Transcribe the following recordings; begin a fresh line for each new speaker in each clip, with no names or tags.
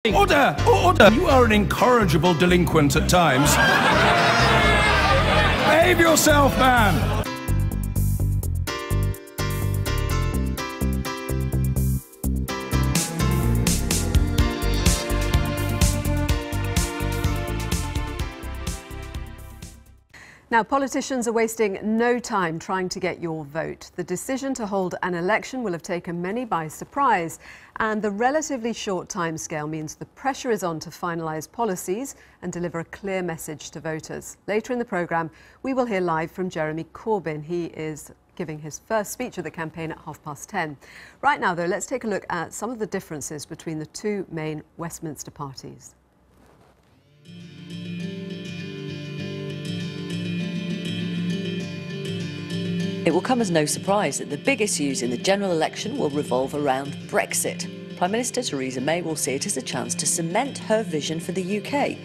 Order! Order! You are an incorrigible delinquent at times. Behave yourself, man!
Now, politicians are wasting no time trying to get your vote. The decision to hold an election will have taken many by surprise, and the relatively short timescale means the pressure is on to finalise policies and deliver a clear message to voters. Later in the programme, we will hear live from Jeremy Corbyn. He is giving his first speech of the campaign at 10:30. Right now, though, let's take a look at some of the differences between the two main Westminster parties.
It will come as no surprise that the big issues in the general election will revolve around Brexit. Prime Minister Theresa May will see it as a chance to cement her vision for the UK,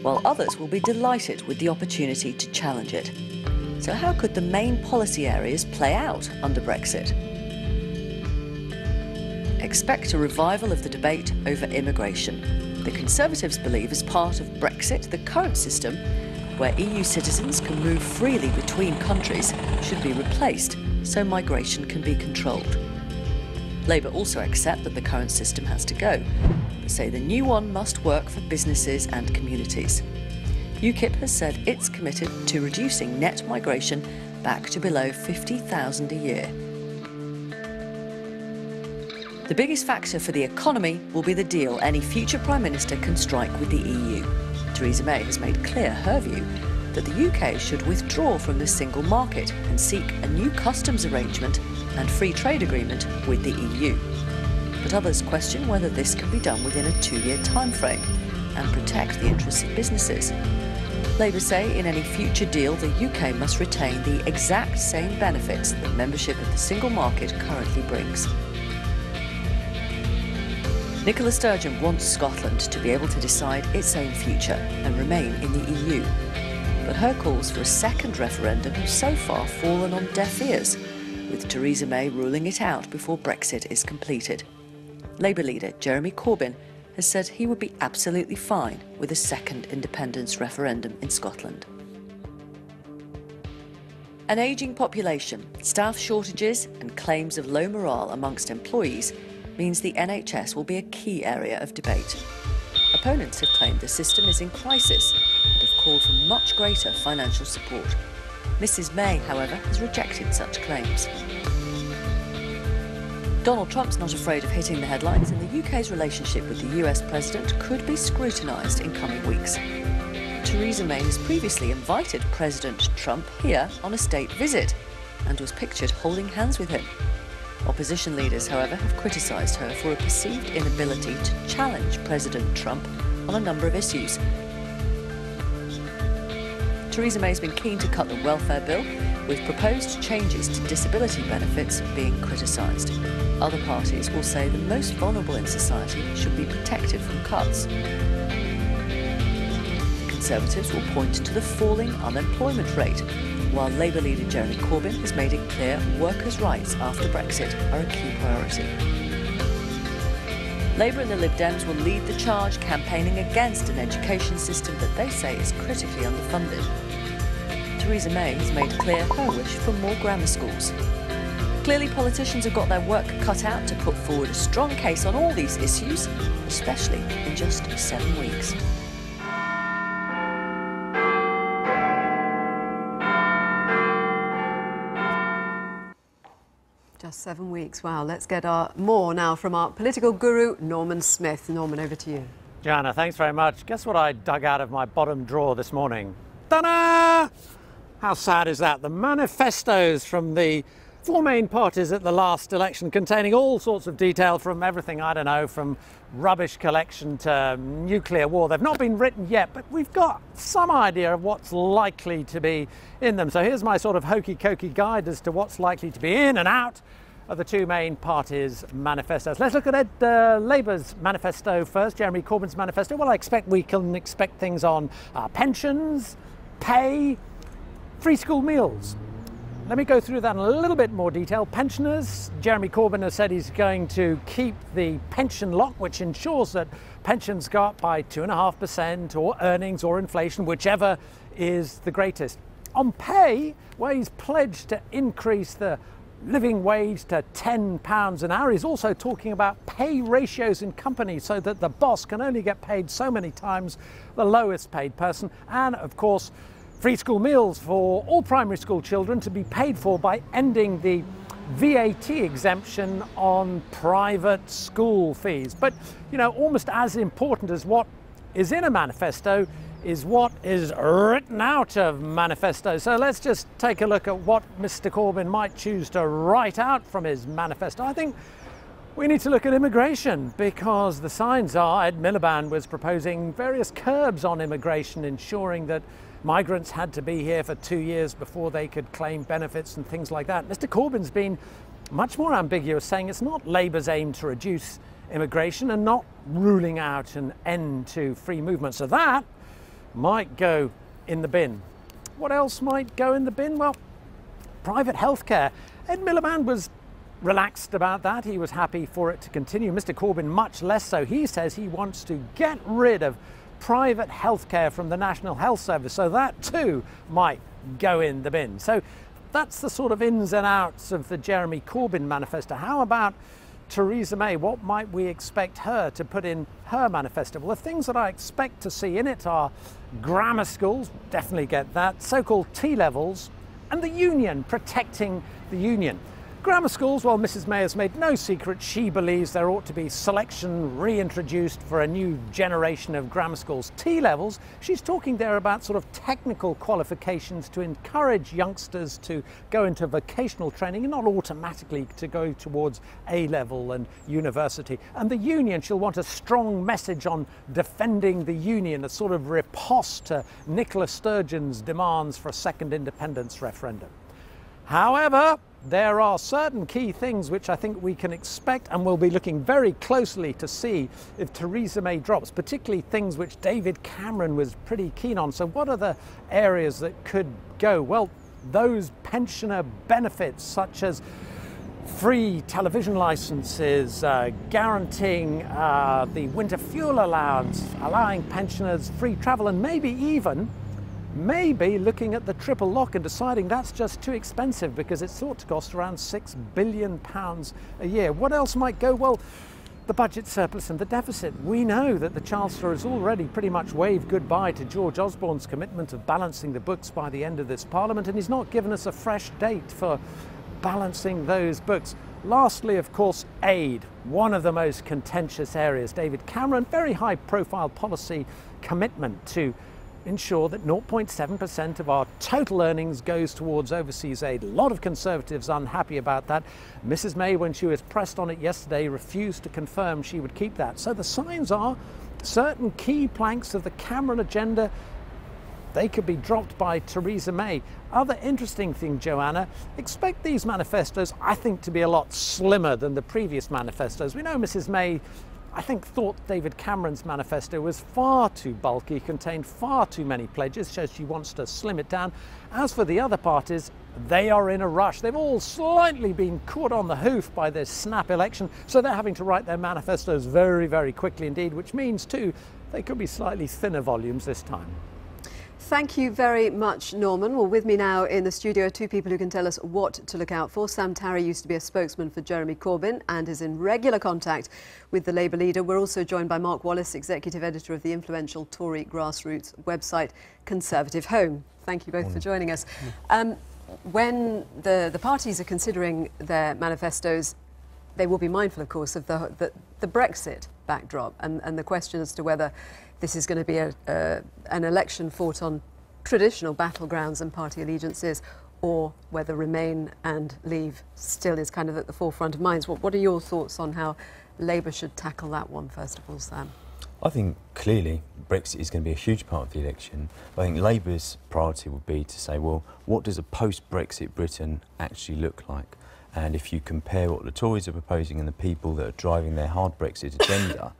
while others will be delighted with the opportunity to challenge it. So how could the main policy areas play out under Brexit? Expect a revival of the debate over immigration. The Conservatives believe as part of Brexit, the current system where EU citizens can move freely between countries should be replaced so migration can be controlled. Labour also accept that the current system has to go, but say the new one must work for businesses and communities. UKIP has said it's committed to reducing net migration back to below 50,000 a year. The biggest factor for the economy will be the deal any future Prime Minister can strike with the EU. Theresa May has made clear her view that the UK should withdraw from the single market and seek a new customs arrangement and free trade agreement with the EU. But others question whether this can be done within a 2-year timeframe and protect the interests of businesses. Labour say in any future deal the UK must retain the exact same benefits that membership of the single market currently brings. Nicola Sturgeon wants Scotland to be able to decide its own future and remain in the EU. But her calls for a second referendum have so far fallen on deaf ears, with Theresa May ruling it out before Brexit is completed. Labour leader Jeremy Corbyn has said he would be absolutely fine with a second independence referendum in Scotland. An ageing population, staff shortages and claims of low morale amongst employees means the NHS will be a key area of debate. Opponents have claimed the system is in crisis and have called for much greater financial support. Mrs May, however, has rejected such claims. Donald Trump's not afraid of hitting the headlines, and the UK's relationship with the US president could be scrutinised in coming weeks. Theresa May has previously invited President Trump here on a state visit and was pictured holding hands with him. Opposition leaders, however, have criticised her for a perceived inability to challenge President Trump on a number of issues. Theresa May has been keen to cut the welfare bill, with proposed changes to disability benefits being criticised. Other parties will say the most vulnerable in society should be protected from cuts. The Conservatives will point to the falling unemployment rate, while Labour leader Jeremy Corbyn has made it clear workers' rights after Brexit are a key priority. Labour and the Lib Dems will lead the charge campaigning against an education system that they say is critically underfunded. Theresa May has made clear her wish for more grammar schools. Clearly, politicians have got their work cut out to put forward a strong case on all these issues, especially in just 7 weeks.
Just 7 weeks. Wow. Let's get more now from our political guru, Norman Smith. Norman, over to you.
Joanna, thanks very much. Guess what I dug out of my bottom drawer this morning? Ta-da! How sad is that? The manifestos from the 4 main parties at the last election, containing all sorts of detail from everything, I don't know, from rubbish collection to nuclear war. They've not been written yet, but we've got some idea of what's likely to be in them. So here's my sort of hokey-cokey guide as to what's likely to be in and out of the 2 main parties' manifestos. Let's look at Labour's manifesto first, Jeremy Corbyn's manifesto. Well, we can expect things on pensions, pay, free school meals. let me go through that in a little bit more detail. Pensioners, Jeremy Corbyn has said he's going to keep the pension lock, which ensures that pensions go up by 2.5% or earnings or inflation, whichever is the greatest. On pay, well, he's pledged to increase the living wage to £10 an hour. He's also talking about pay ratios in companies so that the boss can only get paid so many times the lowest paid person. And of course, free school meals for all primary school children to be paid for by ending the VAT exemption on private school fees. But, you know, almost as important as what is in a manifesto is what is written out of manifesto. So let's just take a look at what Mr. Corbyn might choose to write out from his manifesto. I think we need to look at immigration, because the signs are Ed Miliband was proposing various curbs on immigration, ensuring that migrants had to be here for 2 years before they could claim benefits and things like that. Mr. Corbyn's been much more ambiguous, saying it's not Labour's aim to reduce immigration and not ruling out an end to free movement. So that might go in the bin. What else might go in the bin? Well, private healthcare. Ed Miliband was relaxed about that. He was happy for it to continue. Mr. Corbyn much less so. He says he wants to get rid of private healthcare from the National Health Service. So that too might go in the bin. So that's the sort of ins and outs of the Jeremy Corbyn manifesto. How about Theresa May? What might we expect her to put in her manifesto? Well, the things that I expect to see in it are grammar schools, definitely get that, so-called T-levels, and the union, protecting the union. Grammar schools, well, Mrs. May has made no secret she believes there ought to be selection reintroduced for a new generation of grammar schools. T-levels, she's talking there about sort of technical qualifications to encourage youngsters to go into vocational training and not automatically to go towards A-level and university. And the union, she'll want a strong message on defending the union, a sort of riposte to Nicola Sturgeon's demands for a second independence referendum. However, there are certain key things which I think we can expect, and we'll be looking very closely to see if Theresa May drops, particularly things which David Cameron was pretty keen on. So what are the areas that could go? Well, those pensioner benefits such as free television licenses, guaranteeing the winter fuel allowance, allowing pensioners free travel, and maybe looking at the triple lock and deciding that's just too expensive because it's thought to cost around £6 billion a year. What else might go? Well, the budget surplus and the deficit. We know that the Chancellor has already pretty much waved goodbye to George Osborne's commitment of balancing the books by the end of this Parliament, and he's not given us a fresh date for balancing those books. Lastly, of course, aid, one of the most contentious areas. David Cameron, very high profile policy commitment to ensure that 0.7% of our total earnings goes towards overseas aid. A lot of Conservatives unhappy about that. Mrs. May, when she was pressed on it yesterday, refused to confirm she would keep that. So the signs are certain key planks of the Cameron agenda, they could be dropped by Theresa May. Other interesting thing, Joanna, expect these manifestos, I think, to be a lot slimmer than the previous manifestos. We know Mrs. May, I think, thought David Cameron's manifesto was far too bulky, contained far too many pledges, so she wants to slim it down. As for the other parties, they are in a rush. They've all slightly been caught on the hoof by this snap election, so they're having to write their manifestos very, very quickly indeed, which means too they could be slightly thinner volumes this time.
Thank you very much, Norman. Well, with me now in the studio are two people who can tell us what to look out for. Sam Tarry used to be a spokesman for Jeremy Corbyn and is in regular contact with the Labour leader. We're also joined by Mark Wallace, executive editor of the influential Tory grassroots website Conservative Home. Thank you both for joining us. When the parties are considering their manifestos, they will be mindful, of course, of the Brexit backdrop and the question as to whether this is going to be an election fought on traditional battlegrounds and party allegiances, or whether Remain and Leave still is kind of at the forefront of minds. What are your thoughts on how Labour should tackle that one, first of all, Sam?
I think clearly Brexit is going to be a huge part of the election. I think Labour's priority would be to say, well, what does a post-Brexit Britain actually look like? And if you compare what the Tories are proposing and the people that are driving their hard Brexit agenda,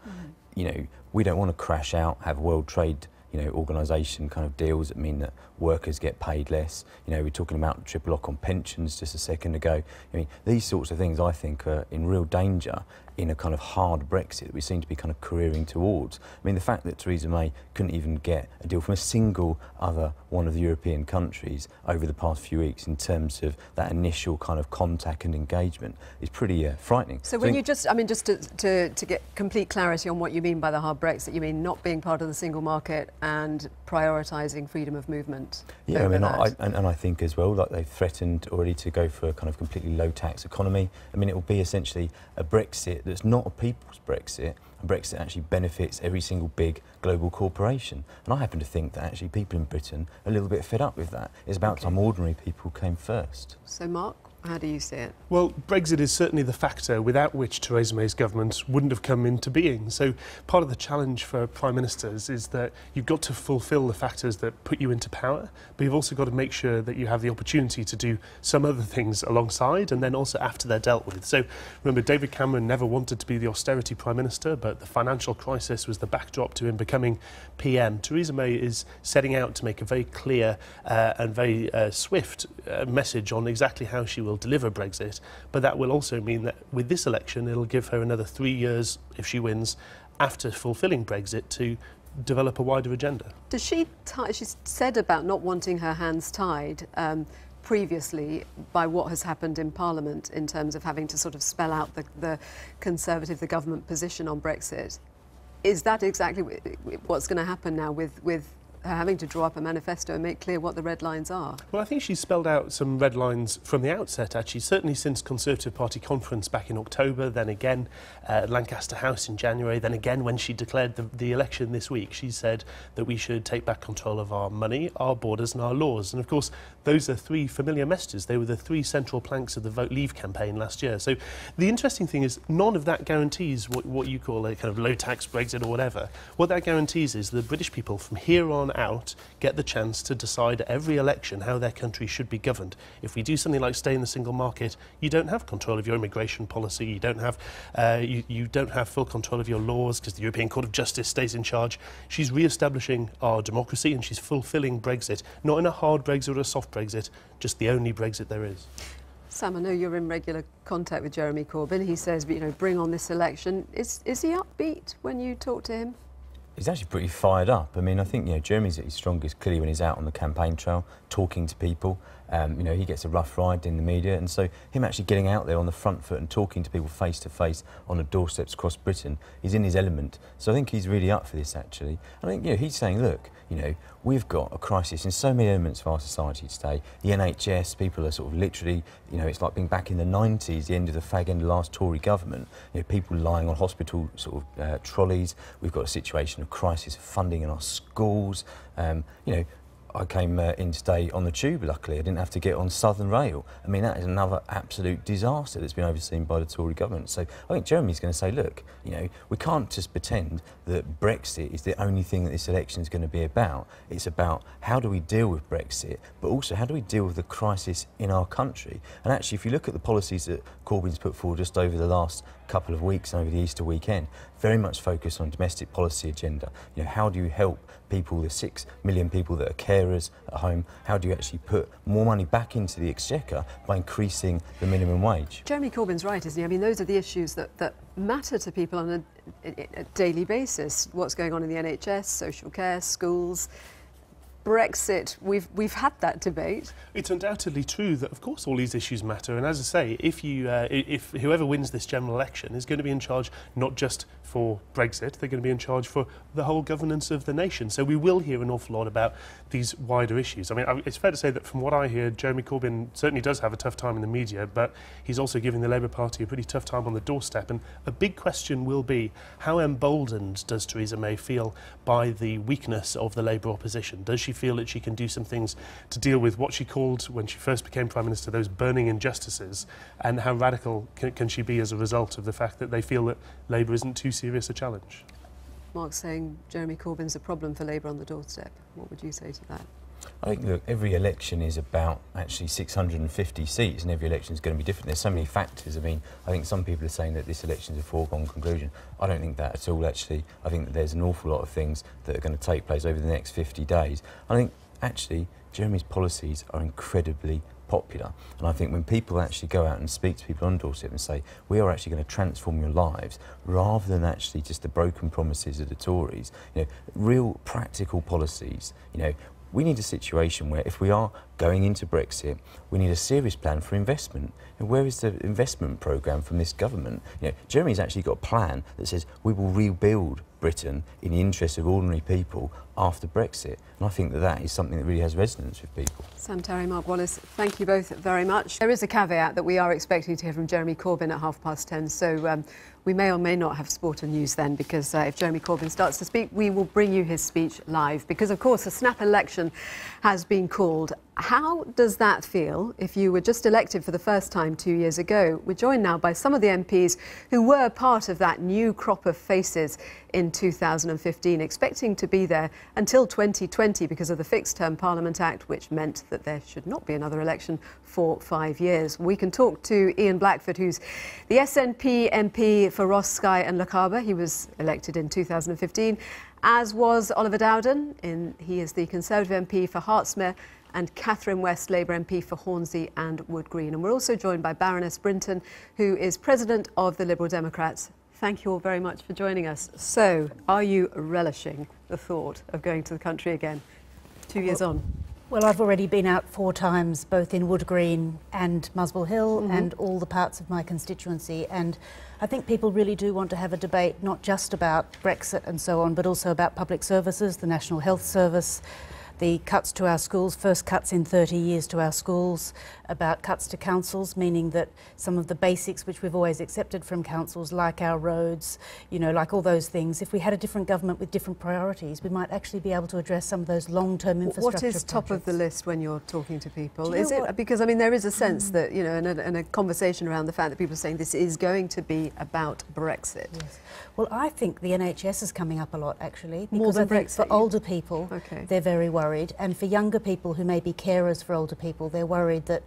you know, we don't want to crash out, have world trade, organisation kind of deals that mean that workers get paid less. We're talking about triple lock on pensions just a second ago. I mean, these sorts of things I think are in real danger in a kind of hard Brexit that we seem to be kind of careering towards. I mean, the fact that Theresa May couldn't even get a deal from a single other one of the European countries over the past few weeks in terms of that initial kind of contact and engagement is pretty frightening.
So when you just, I mean, just to get complete clarity on what you mean by the hard Brexit, you mean not being part of the single market and prioritising freedom of movement?
Yeah, I mean, I think as well, like they've threatened already to go for a kind of completely low tax economy. I mean, it will be essentially a Brexit that's not a people's Brexit. A Brexit that actually benefits every single big global corporation. And I happen to think that actually people in Britain are a little bit fed up with that. It's about time ordinary people came first.
So Mark, how do you see it?
Well, Brexit is certainly the factor without which Theresa May's government wouldn't have come into being. So part of the challenge for prime ministers is that you've got to fulfil the factors that put you into power, but you've also got to make sure that you have the opportunity to do some other things alongside and then also after they're dealt with. So remember, David Cameron never wanted to be the austerity prime minister, but the financial crisis was the backdrop to him becoming PM. Theresa May is setting out to make a very clear and very swift message on exactly how she will deliver Brexit, but that will also mean that with this election it'll give her another 3 years, if she wins, after fulfilling Brexit to develop a wider agenda.
Does she she's said about not wanting her hands tied previously by what has happened in Parliament in terms of having to sort of spell out the Conservative, the government position on Brexit. Is that exactly what's going to happen now with her having to draw up a manifesto and make clear what the red lines are?
Well, I think she's spelled out some red lines from the outset, actually, certainly since Conservative Party conference back in October, then again at Lancaster House in January, then again when she declared the election this week. She said that we should take back control of our money, our borders and our laws. And of course, those are three familiar messages. They were the three central planks of the Vote Leave campaign last year. So the interesting thing is none of that guarantees what you call a kind of low-tax Brexit or whatever. What that guarantees is the British people from here on out get the chance to decide at every election how their country should be governed. If we do something like stay in the single market, you don't have control of your immigration policy, you don't have you don't have full control of your laws because the European Court of Justice stays in charge. She's re-establishing our democracy and she's fulfilling Brexit, not in a hard Brexit or a soft Brexit, just the only Brexit there is.
Sam, I know you're in regular contact with Jeremy Corbyn. He says, bring on this election. Is he upbeat when you talk to him?
He's actually pretty fired up. I mean, I think, Jeremy's at his strongest clearly when he's out on the campaign trail, talking to people. He gets a rough ride in the media, and so him actually getting out there on the front foot and talking to people face to face on the doorsteps across Britain, he's in his element. So I think he's really up for this, actually. I think, he's saying, look, we've got a crisis in so many elements of our society today. The NHS, people are sort of literally, it's like being back in the 90s, the end of the fag end of the last Tory government. People lying on hospital sort of trolleys. We've got a situation of crisis of funding in our schools. I came in today on the tube, luckily. I didn't have to get on Southern Rail. I mean, that is another absolute disaster that's been overseen by the Tory government. So I think Jeremy's going to say, look, we can't just pretend that Brexit is the only thing that this election is going to be about. It's about how do we deal with Brexit, but also how do we deal with the crisis in our country. And actually, if you look at the policies that Corbyn's put forward just over the last couple of weeks and over the Easter weekend, very much focused on domestic policy agenda. How do you help people, the 6 million people that are carers at home? How do you actually put more money back into the exchequer by increasing the minimum wage?
Jeremy Corbyn's right, isn't he? I mean, those are the issues that matter to people on a daily basis. What's going on in the NHS, social care, schools. Brexit, we've had that debate.
It's undoubtedly true that, of course, all these issues matter. And as I say, if whoever wins this general election is going to be in charge not just for Brexit, they're going to be in charge for the whole governance of the nation. So we will hear an awful lot about these wider issues. I mean, it's fair to say that from what I hear, Jeremy Corbyn certainly does have a tough time in the media, but he's also giving the Labour Party a pretty tough time on the doorstep. And a big question will be, how emboldened does Theresa May feel by the weakness of the Labour opposition? Does she feel that she can do some things to deal with what she called, when she first became Prime Minister, those burning injustices? And how radical can she be as a result of the fact that they feel that Labour isn't too serious a challenge?
Mark's saying Jeremy Corbyn's a problem for Labour on the doorstep. What would you say to that?
I think, look, every election is about actually 650 seats, and every election is going to be different. There's so many factors. I mean, I think some people are saying that this election is a foregone conclusion. I don't think that at all, actually. I think that there's an awful lot of things that are going to take place over the next 50 days. I think, actually, Jeremy's policies are incredibly popular, and I think when people actually go out and speak to people on doorstep and say we are actually going to transform your lives, rather than actually just the broken promises of the Tories, you know, real practical policies, you know, we need a situation where if we are going into Brexit, we need a serious plan for investment. And where is the investment programme from this government? You know, Jeremy's actually got a plan that says we will rebuild Britain in the interest of ordinary people after Brexit. And I think that that is something that really has resonance with people.
Sam Terry, Mark Wallace, thank you both very much. There is a caveat that we are expecting to hear from Jeremy Corbyn at 10:30, so we may or may not have sport and news then, because if Jeremy Corbyn starts to speak, we will bring you his speech live, because of course a snap election has been called. How does that feel if you were just elected for the first time 2 years ago? We're joined now by some of the MPs who were part of that new crop of faces in 2015, expecting to be there until 2020 because of the Fixed Term Parliament Act, which meant that there should not be another election for 5 years. We can talk to Ian Blackford, who's the SNP MP for Ross, Skye and Lochaber. He was elected in 2015, as was Oliver Dowden. He is the Conservative MP for Hertsmere, and Catherine West, Labour MP for Hornsey and Wood Green. And we're also joined by Baroness Brinton, who is President of the Liberal Democrats. Thank you all very much for joining us. So, are you relishing the thought of going to the country again, 2 years on?
Well, I've already been out 4 times, both in Wood Green and Muswell Hill, and all the parts of my constituency. And I think people really do want to have a debate, not just about Brexit and so on, but also about public services, the National Health Service, the cuts to our schools, first cuts in 30 years to our schools, about cuts to councils, meaning that some of the basics which we've always accepted from councils, like our roads, you know, like all those things, if we had a different government with different priorities, we might actually be able to address some of those long-term infrastructure
projects. What is top of the list when you're talking to people?
Is
it because, I mean, there is a sense that, you know, and a conversation around the fact that people are saying this is going to be about Brexit.
Yes. Well, I think the NHS is coming up a lot, actually,
More
because
than
I think
Brexit,
for older people, they're very worried, and for younger people who may be carers for older people, they're worried that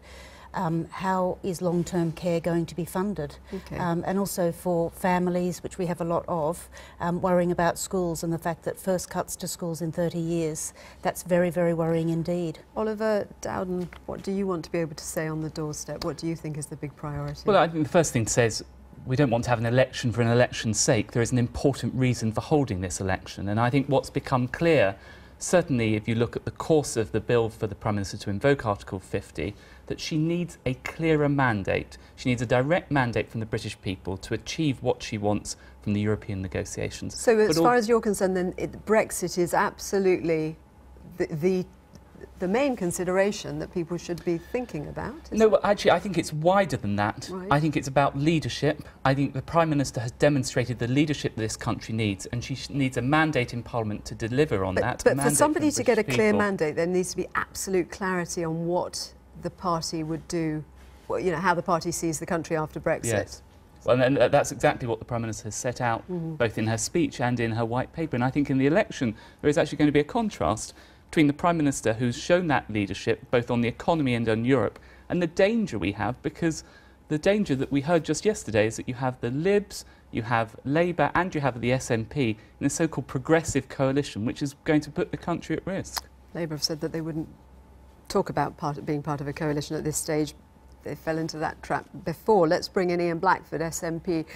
how is long-term care going to be funded? And also for families, which we have a lot of, worrying about schools and the fact that first cuts to schools in 30 years, that's very, very worrying indeed.
Oliver Dowden, what do you want to be able to say on the doorstep? What do you think is the big priority?
Well, I think the first thing to say is we don't want to have an election for an election's sake. There is an important reason for holding this election, and I think what's become clear, certainly if you look at the course of the bill for the Prime Minister to invoke Article 50, that she needs a clearer mandate. She needs a direct mandate from the British people to achieve what she wants from the European negotiations.
So as far as you're concerned, then Brexit is absolutely the main consideration that people should be thinking about?
No, well, actually, I think it's wider than that. Right. I think it's about leadership. I think the Prime Minister has demonstrated the leadership that this country needs, and she needs a mandate in Parliament to deliver on that.
But for somebody to get a clear mandate, there needs to be absolute clarity on what the party would do, well, you know, how the party sees the country after Brexit.
Yes. Well, and that's exactly what the Prime Minister has set out, both in her speech and in her white paper. And I think in the election, there is actually going to be a contrast between the Prime Minister, who's shown that leadership, both on the economy and on Europe, and the danger we have, because the danger that we heard just yesterday is that you have the Libs, you have Labour, and you have the SNP in a so-called progressive coalition, which is going to put the country at risk.
Labour have said that they wouldn't talk about being part of a coalition at this stage. They fell into that trap before. Let's bring in Ian Blackford, SNP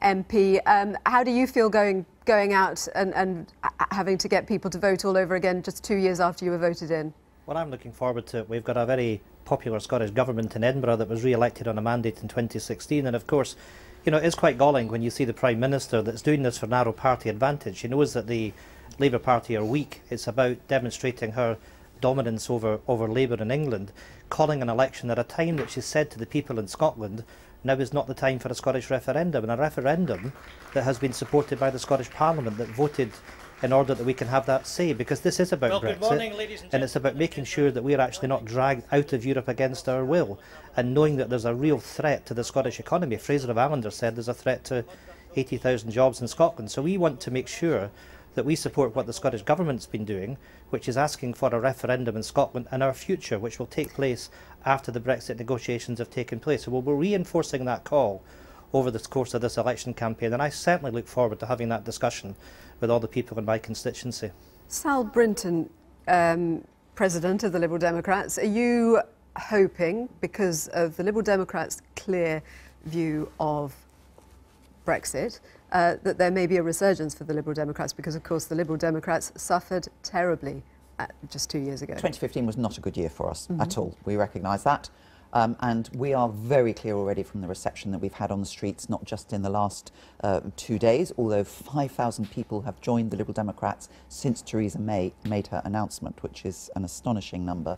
MP. How do you feel going out and having to get people to vote all over again just 2 years after you were voted in?
Well, I'm looking forward to it. We've got a very popular Scottish government in Edinburgh that was re-elected on a mandate in 2016, and of course, you know, it's quite galling when you see the Prime Minister that's doing this for narrow party advantage. She knows that the Labour Party are weak. It's about demonstrating her dominance over Labour in England, calling an election at a time that she said to the people in Scotland, now is not the time for a Scottish referendum, and a referendum that has been supported by the Scottish Parliament that voted in order that we can have that say, because this is about Brexit, morning, and it's about making sure that we're actually not dragged out of Europe against our will, and knowing that there's a real threat to the Scottish economy. Fraser of Allender said there's a threat to 80,000 jobs in Scotland, so we want to make sure that we support what the Scottish Government's been doing, which is asking for a referendum in Scotland and our future, which will take place after the Brexit negotiations have taken place. So we'll be reinforcing that call over the course of this election campaign, and I certainly look forward to having that discussion with all the people in my constituency.
Sal Brinton, President of the Liberal Democrats, are you hoping, because of the Liberal Democrats' clear view of Brexit, that there may be a resurgence for the Liberal Democrats, because of course the Liberal Democrats suffered terribly just 2 years ago?
2015 was not a good year for us at all. We recognise that. And we are very clear already from the reception that we've had on the streets, not just in the last 2 days, although 5,000 people have joined the Liberal Democrats since Theresa May made her announcement, which is an astonishing number.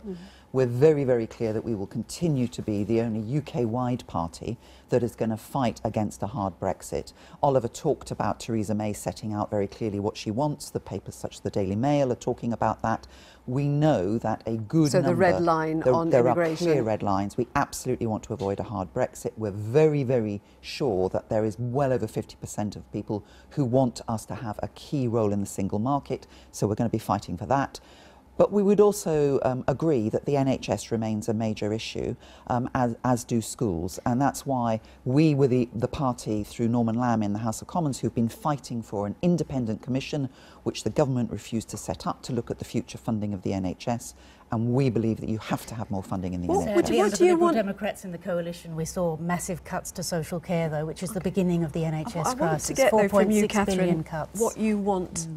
We're very, very clear that we will continue to be the only UK-wide party that is going to fight against a hard Brexit. Oliver talked about Theresa May setting out very clearly what she wants. The papers such as the Daily Mail are talking about that. We know that a good number...
So the red line on
there
immigration...
There are clear red lines. We absolutely want to avoid a hard Brexit. We're very, very sure that there is well over 50% of people who want us to have a key role in the single market, so we're going to be fighting for that. But we would also agree that the NHS remains a major issue, as do schools. And that's why we were the party, through Norman Lamb in the House of Commons, who've been fighting for an independent commission, which the government refused to set up, to look at the future funding of the NHS. And we believe that you have to have more funding in the NHS.
What do you want? Democrats in the coalition, we saw massive cuts to social care, though, which is the beginning of the NHS crisis.
To get, though, from you, Catherine,
cuts.
What you want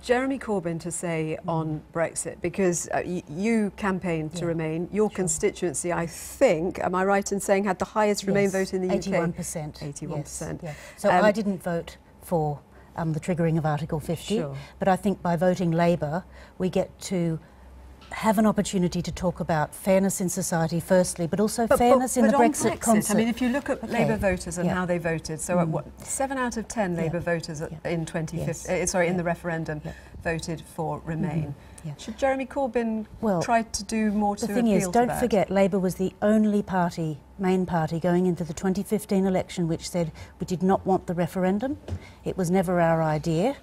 Jeremy Corbyn to say on Brexit, because you campaigned to Remain. Your constituency, I think, am I right in saying, had the highest Remain vote in the UK?
81%.
81%.
Yes, so I didn't vote for the triggering of Article 50, but I think by voting Labour, we get to have an opportunity to talk about fairness in society firstly, but also fairness in the Brexit concept.
I mean, if you look at Labour voters and how they voted, so what, 7 out of 10 Labour voters in 2015, in the referendum, voted for Remain. Should Jeremy Corbyn try to do more to appeal to that?
The thing is, don't forget, Labour was the only party, main party, going into the 2015 election which said we did not want the referendum. It was never our idea.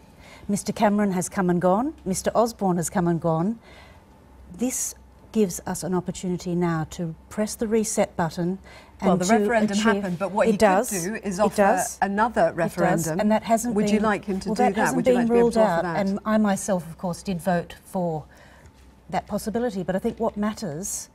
Mr Cameron has come and gone. Mr Osborne has come and gone. This gives us an opportunity now to press the reset button. And
the referendum happened, but what he could do is offer another referendum.
And that hasn't
Would
been,
you like him to do
that?
That?
Would you like to be able to offer that? And I myself, of course, did vote for that possibility. But I think what matters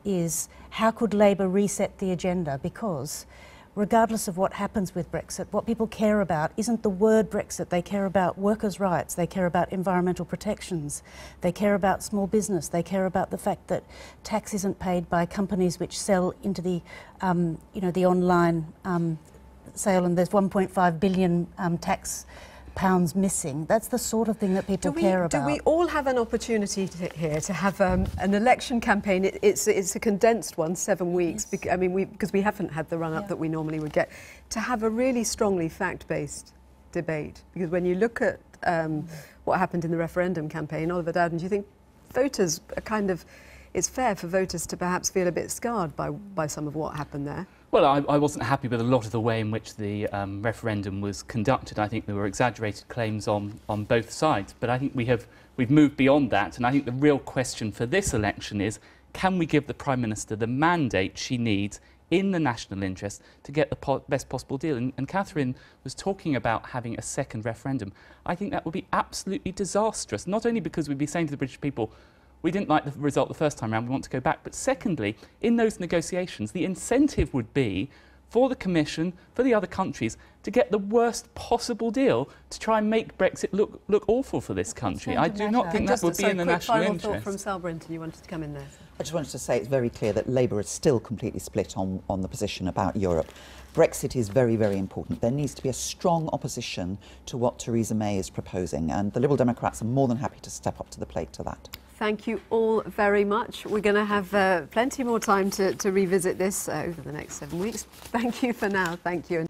is how could Labour reset the agenda, because regardless of what happens with Brexit, what people care about isn't the word Brexit. They care about workers' rights, they care about environmental protections, they care about small business, they care about the fact that tax isn't paid by companies which sell into the, the online sale, and there's 1.5 billion tax pounds missing. That's the sort of thing that people care about.
Do we all have an opportunity here to have an election campaign? It's a condensed one, 7 weeks. Yes. I mean, because we haven't had the run-up that we normally would get. To have a really strongly fact-based debate, because when you look at what happened in the referendum campaign, Oliver Dowden, do you think voters are kind of? It's fair for voters to perhaps feel a bit scarred by some of what happened there.
Well, I wasn't happy with a lot of the way in which the referendum was conducted. I think there were exaggerated claims on both sides, but I think we've moved beyond that, and I think the real question for this election is, can we give the Prime Minister the mandate she needs in the national interest to get the best possible deal? And Catherine was talking about having a second referendum. I think that would be absolutely disastrous, not only because we'd be saying to the British people, we didn't like the result the first time round, we want to go back. But secondly, in those negotiations, the incentive would be for the Commission, for the other countries, to get the worst possible deal to try and make Brexit look awful for this country. I do not think that would be in the national interest.
Thought from Sal Brinton, you wanted to come in there.
I just wanted to say it's very clear that Labour is still completely split on the position about Europe. Brexit is very, very important. There needs to be a strong opposition to what Theresa May is proposing, and the Liberal Democrats are more than happy to step up to the plate to that.
Thank you all very much. We're going to have plenty more time to revisit this over the next 7 weeks. Thank you for now. Thank you.